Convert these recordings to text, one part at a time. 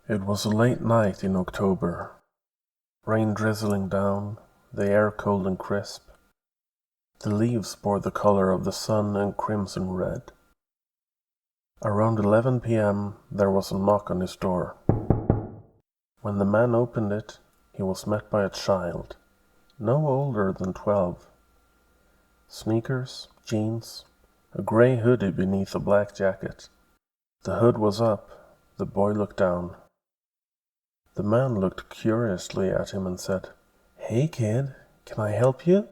It was a late night in October, rain drizzling down, the air cold and crisp. The leaves bore the color of the sun and crimson red. Around 11 p.m. there was a knock on his door. When the man opened it, he was met by a child, no older than 12. Sneakers, jeans, a grey hoodie beneath a black jacket. The hood was up. The boy looked down. The man looked curiously at him and said, "Hey kid, can I help you?"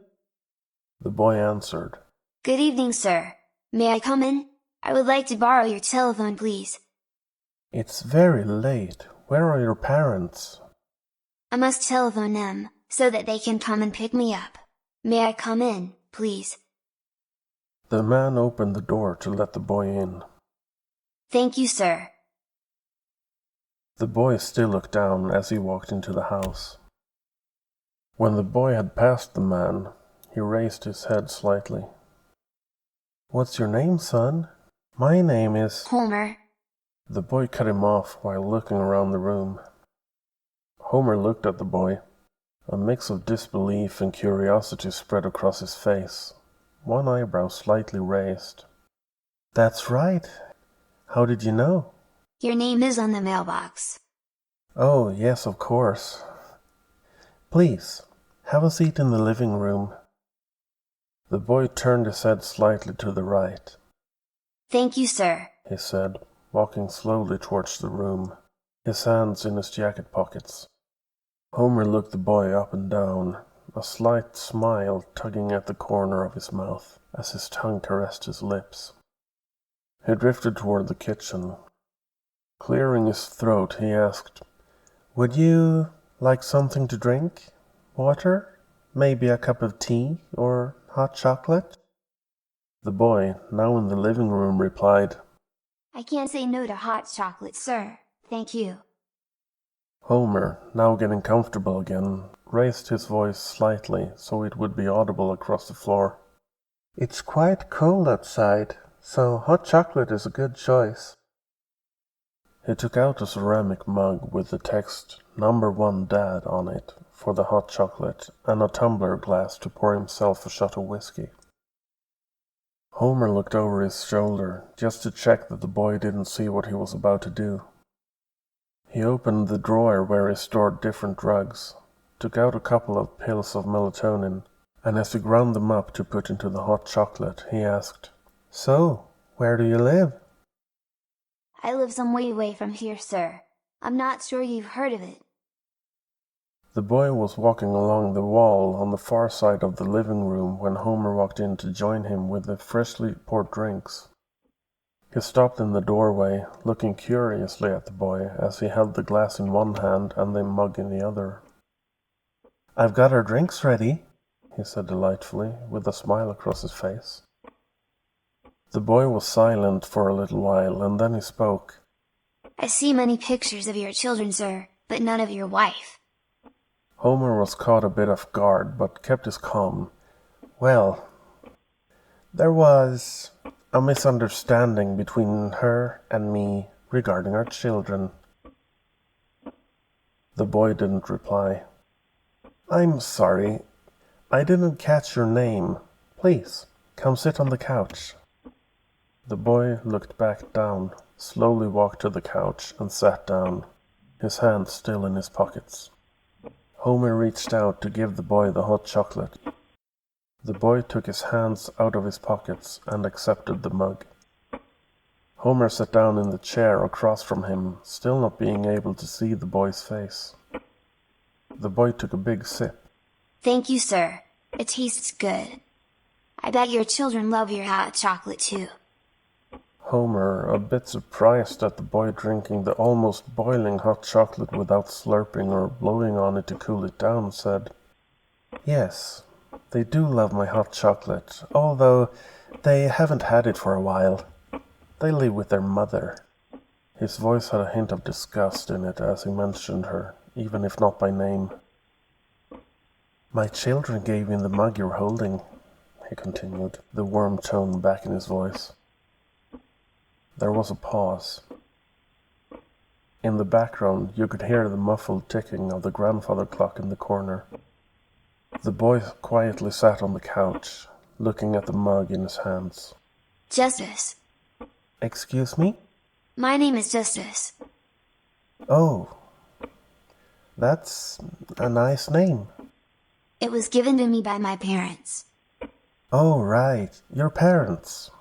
The boy answered, "Good evening, sir. May I come in? I would like to borrow your telephone, please." "It's very late. Where are your parents?" "I must telephone them, so that they can come and pick me up. May I come in, please?" The man opened the door to let the boy in. "Thank you, sir." The boy still looked down as he walked into the house. When the boy had passed the man, he raised his head slightly. "What's your name, son?" "My name is—" "Homer." The boy cut him off while looking around the room. Homer looked at the boy. A mix of disbelief and curiosity spread across his face, one eyebrow slightly raised. "That's right. How did you know?" "Your name is on the mailbox." "Oh, yes, of course. Please, have a seat in the living room." The boy turned his head slightly to the right. "Thank you, sir," he said, walking slowly towards the room, his hands in his jacket pockets. Homer looked the boy up and down, a slight smile tugging at the corner of his mouth as his tongue caressed his lips. He drifted toward the kitchen. Clearing his throat, he asked, "Would you like something to drink? Water? Maybe a cup of tea or hot chocolate?" The boy, now in the living room, replied, "I can't say no to hot chocolate, sir. Thank you." Homer, now getting comfortable again, raised his voice slightly so it would be audible across the floor. "It's quite cold outside, so hot chocolate is a good choice." He took out a ceramic mug with the text "Number 1 Dad" on it for the hot chocolate and a tumbler glass to pour himself a shot of whiskey. Homer looked over his shoulder just to check that the boy didn't see what he was about to do. He opened the drawer where he stored different drugs, took out a couple of pills of melatonin, and as he ground them up to put into the hot chocolate, he asked, "So, where do you live?" "I live some way away from here, sir. I'm not sure you've heard of it." The boy was walking along the wall on the far side of the living room when Homer walked in to join him with the freshly poured drinks. He stopped in the doorway, looking curiously at the boy as he held the glass in one hand and the mug in the other. "I've got our drinks ready," he said delightfully, with a smile across his face. The boy was silent for a little while, and then he spoke. "I see many pictures of your children, sir, but none of your wife." Homer was caught a bit off guard, but kept his calm. "Well, there was a misunderstanding between her and me regarding our children." The boy didn't reply. "I'm sorry. I didn't catch your name. Please, come sit on the couch." The boy looked back down, slowly walked to the couch, and sat down, his hands still in his pockets. Homer reached out to give the boy the hot chocolate. The boy took his hands out of his pockets and accepted the mug. Homer sat down in the chair across from him, still not being able to see the boy's face. The boy took a big sip. "Thank you, sir. It tastes good. I bet your children love your hot chocolate too." Homer, a bit surprised at the boy drinking the almost boiling hot chocolate without slurping or blowing on it to cool it down, said, "Yes, they do love my hot chocolate, although they haven't had it for a while. They live with their mother." His voice had a hint of disgust in it as he mentioned her, even if not by name. "My children gave me the mug you're holding," he continued, the warm tone back in his voice. There was a pause. In the background, you could hear the muffled ticking of the grandfather clock in the corner. The boy quietly sat on the couch, looking at the mug in his hands. Justice. Excuse me? My name is Justice. Oh, that's a nice name. It was given to me by my parents. Oh, right, your parents.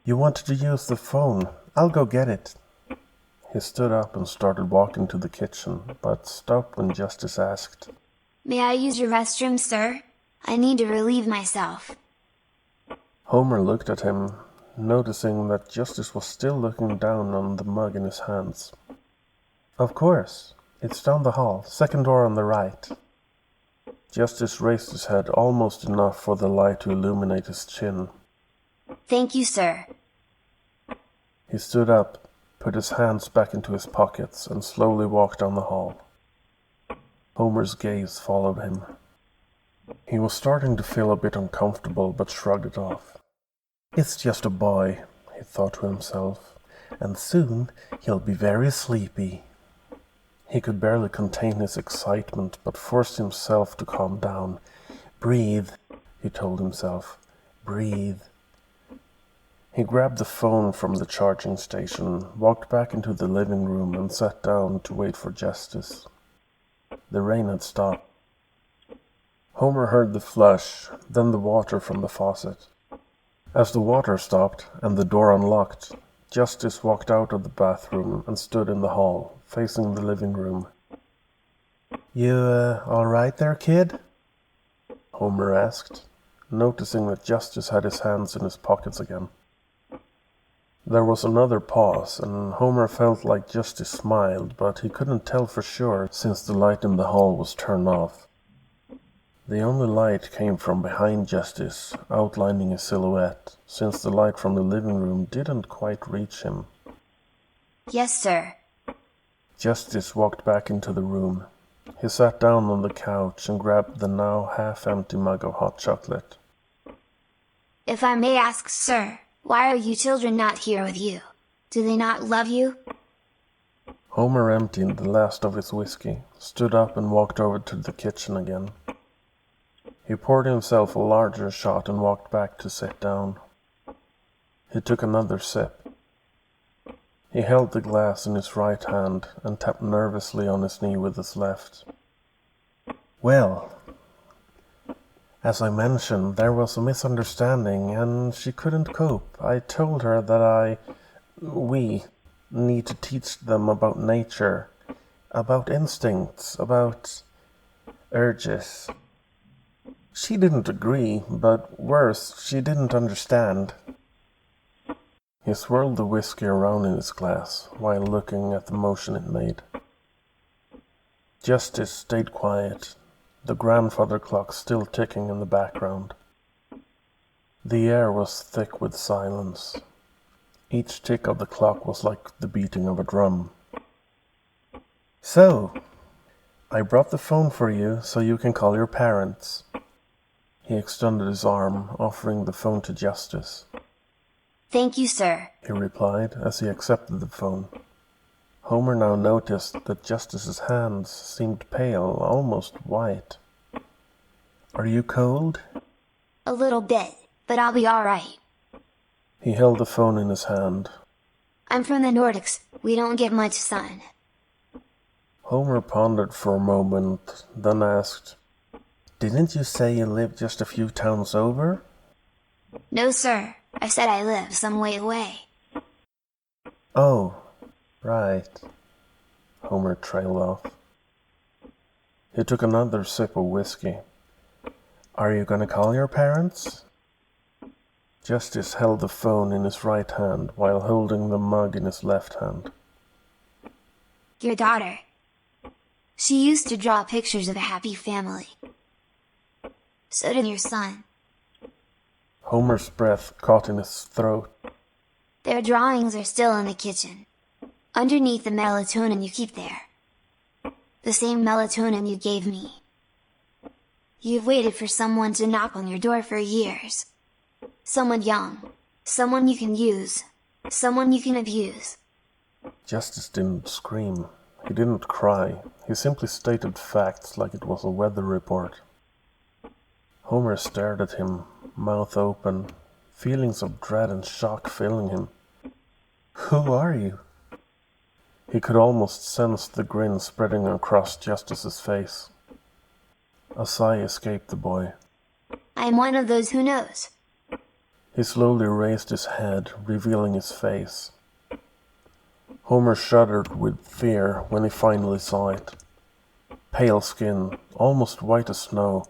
You wanted to use the phone. I'll go get it. He stood up and started walking to the kitchen, but stopped when Justice asked, May I use your restroom, sir? I need to relieve myself. Homer looked at him, noticing that Justice was still looking down on the mug in his hands. Of course, it's down the hall, second door on the right. Justice raised his head almost enough for the light to illuminate his chin. Thank you, sir. He stood up, put his hands back into his pockets, and slowly walked down the hall. Homer's gaze followed him. He was starting to feel a bit uncomfortable, but shrugged it off. It's just a boy, he thought to himself, and soon he'll be very sleepy. He could barely contain his excitement, but forced himself to calm down. Breathe, he told himself. Breathe. He grabbed the phone from the charging station, walked back into the living room, and sat down to wait for Justice. The rain had stopped. Homer heard the flush, then the water from the faucet. As the water stopped and the door unlocked, Justice walked out of the bathroom and stood in the hall, facing the living room. You, all right there, kid? Homer asked, noticing that Justice had his hands in his pockets again. There was another pause, and Homer felt like Justice smiled, but he couldn't tell for sure since the light in the hall was turned off. The only light came from behind Justice, outlining his silhouette, since the light from the living room didn't quite reach him. Yes, sir. Justice walked back into the room. He sat down on the couch and grabbed the now half-empty mug of hot chocolate. If I may ask, sir, why are you children not here with you? Do they not love you? Homer emptied the last of his whiskey, stood up and walked over to the kitchen again. He poured himself a larger shot and walked back to sit down. He took another sip. He held the glass in his right hand and tapped nervously on his knee with his left. Well, as I mentioned, there was a misunderstanding and she couldn't cope. I told her that we need to teach them about nature, about instincts, about urges. She didn't agree, but worse, she didn't understand. He swirled the whiskey around in his glass while looking at the motion it made. Justice stayed quiet, the grandfather clock still ticking in the background. The air was thick with silence. Each tick of the clock was like the beating of a drum. So, I brought the phone for you so you can call your parents. He extended his arm, offering the phone to Justice. Thank you, sir, he replied as he accepted the phone. Homer now noticed that Justice's hands seemed pale, almost white. Are you cold? A little bit, but I'll be all right. He held the phone in his hand. I'm from the Nordics. We don't get much sun. Homer pondered for a moment, then asked, Didn't you say you lived just a few towns over? No, sir. I said I live some way away. Oh, right. Homer trailed off. He took another sip of whiskey. Are you gonna call your parents? Justice held the phone in his right hand while holding the mug in his left hand. Your daughter. She used to draw pictures of a happy family. So did your son. Homer's breath caught in his throat. Their drawings are still in the kitchen, underneath the melatonin you keep there. The same melatonin you gave me. You've waited for someone to knock on your door for years. Someone young, someone you can use, someone you can abuse. Justice didn't scream. He didn't cry, he simply stated facts like it was a weather report. Homer stared at him, mouth open, feelings of dread and shock filling him. Who are you? He could almost sense the grin spreading across Justice's face. A sigh escaped the boy. I'm one of those who knows. He slowly raised his head, revealing his face. Homer shuddered with fear when he finally saw it. Pale skin, almost white as snow.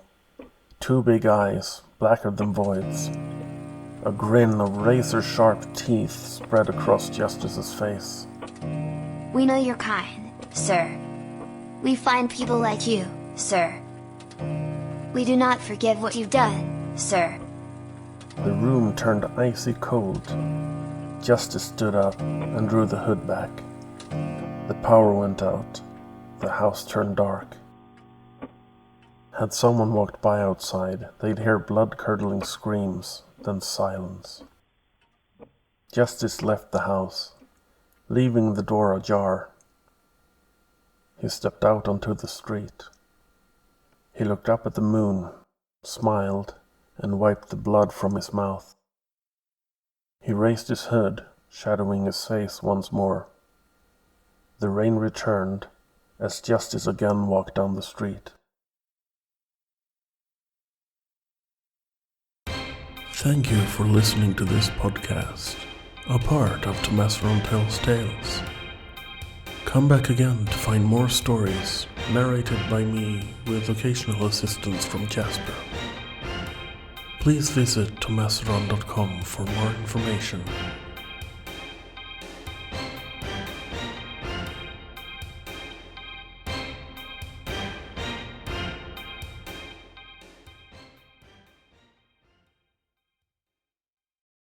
2 big eyes, blacker than voids. A grin of razor-sharp teeth spread across Justice's face. We know you're kind, sir. We find people like you, sir. We do not forgive what you've done, sir. The room turned icy cold. Justice stood up and drew the hood back. The power went out. The house turned dark. Had someone walked by outside, they'd hear blood-curdling screams, then silence. Justice left the house, leaving the door ajar. He stepped out onto the street. He looked up at the moon, smiled, and wiped the blood from his mouth. He raised his hood, shadowing his face once more. The rain returned as Justice again walked down the street. Thank you for listening to this podcast, a part of Tomasron Tells Tales. Come back again to find more stories narrated by me with occasional assistance from Jasper. Please visit tomasron.com for more information.